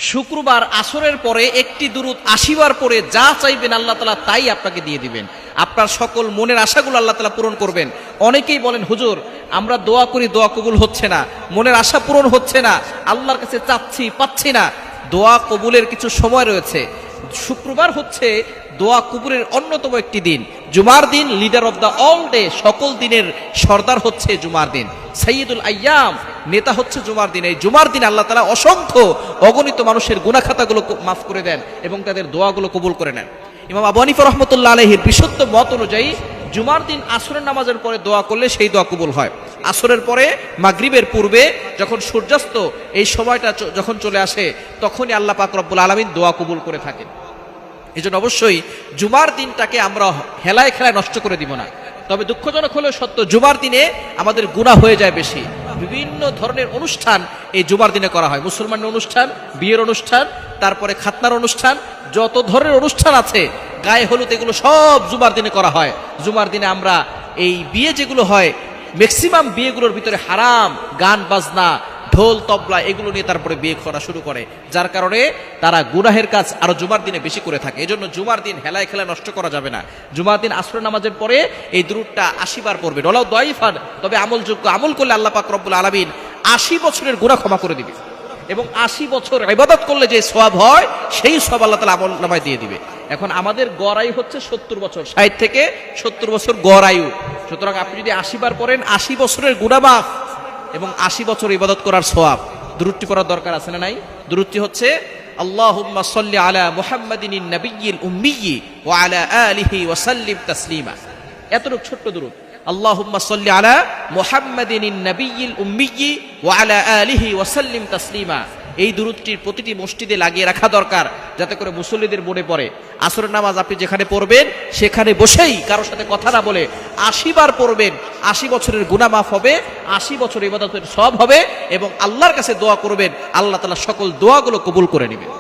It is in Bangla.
শুক্রবার আসরের পরে একটি দুরূদ ৮০ বার পরে যা চাইবেন আল্লাহ তাআলা তাই আপনাকে দিয়ে দিবেন। আপনার সকল মনের আশাগুলো আল্লাহ তাআলা পূরণ করবেন। অনেকেই বলেন, হুজুর আমরা দোয়া করি, দোয়া কবুল হচ্ছে না, মনের আশা পূরণ হচ্ছে না, আল্লাহর কাছে চাচ্ছি পাচ্ছি না। দোয়া কবুলের কিছু সময় রয়েছে। শুক্রবার হচ্ছে দোয়া কবুলের অন্যতম একটি দিন। জুমার দিন leader of the all day, সকল দিনের সর্দার হচ্ছে জুমার দিন, সাইয়্যিদুল আইয়াম, নেতা হচ্ছে জুমার দিন। এই জুমার দিন আল্লাহ তাআলা অসংখ্য অগণিত মানুষের গুনাহ খাতাগুলো মাফ করে দেন এবং তাদের দোয়াগুলো কবুল করে নেন। ইমাম আবু হানিফা রাহমাতুল্লাহ আলাইহির বিশুদ্ধ মত অনুযায়ী জুমার দিন আসরের নামাজের পরে দোয়া করলে সেই দোয়া কবুল হয়। আসরের পরে মাগরিবের পূর্বে যখন সূর্যাস্ত এই সময়টা যখন চলে আসে তখনই আল্লাহ পাক রব্বুল আলামিন দোয়া কবুল করে থাকেন। এই জন্য অবশ্যই জুমার দিনটাকে আমরা হেলায় খেলায় নষ্ট করে দিব না। তবে দুঃখজনক হলেও সত্য, জুমার দিনে আমাদের গুনাহ হয়ে যায় বেশি। বিভিন্ন ধরনের অনুষ্ঠান এই জুমার দিনে করা হয়। মুসলমানের অনুষ্ঠান, বিয়ের অনুষ্ঠান, তারপরে খাতনার অনুষ্ঠান, যত ধরনের অনুষ্ঠান আছে, গায়ে হলুদ, এগুলো সব জুমার দিনে করা হয়। জুমার দিনে আমরা এই বিয়ে যেগুলো হয়, ম্যাক্সিমাম বিয়েগুলোর ভিতরে হারাম, গান বাজনা, ঢোল তবলা এগুলো নিয়ে তারপরে বিয়ে করা শুরু করে, যার কারণে তারা গুনাহের কাজ আরো জুমার দিনে বেশি করে থাকে। এই জন্য জুমার দিন হেলায় খেলায় নষ্ট করা যাবে না। জুমার দিন আসরের নামাজের পরে এই দুরূদটা ৮০ বার পড়বে। ওয়ালাউ দাইফান, তবে আমলযোগ্য, আমল করলে আল্লাহ পাক রব্বুল আলামিন ৮০ বছরের গুনাহ ক্ষমা করে দিবে এবং ৮০ বছর ইবাদত করলে যে সওয়াব হয় সেই সওয়াব আল্লাহ তাআলা আমল নামায় দিয়ে দিবে। এখন আমাদের গড় আয়ু হচ্ছে ৭০ বছর, ৬০ থেকে ৭০ বছর গড় আয়ু। সুতরাং আপনি যদি ৮০ বার পড়েন, ৮০ বছরের গুনাহ মাফ এবং ৮০ বছর ইবাদত করার সওয়াব। দুরূদটি পড়ার দরকার আছে না নাই? দুরূদটি হচ্ছে আল্লাহুম্মা সাল্লি আলা মুহাম্মাদিনিন নাবিয়্যিল উম্মিয়্যি ওয়া আলা আলিহি ওয়া সাল্লিম তাসলিমা। এতটুকু ছোট্ট দুরূদ, আল্লাহুম্মা সাল্লি আলা মুহাম্মাদিনিন নাবিয়্যিল উম্মিয়্যি ওয়া আলা আলিহি ওয়া সাল্লিম তাসলিমা। এই দুরূদটির প্রতিটি মসজিদে লাগিয়ে রাখা দরকার, যাতে করে মুসল্লিদের মনে পড়ে। আসরের নামাজ আপনি যেখানে পড়বেন সেখানে বসেই কারোর সাথে কথা না বলে ৮০ বার পড়বেন। ৮০ বছরের গুনাহ মাফ হবে, ৮০ বছর ইবাদতের সওয়াব হবে এবং আল্লাহর কাছে দোয়া করবেন, আল্লাহ তাআলা সকল দোয়াগুলো কবুল করে নেবেন।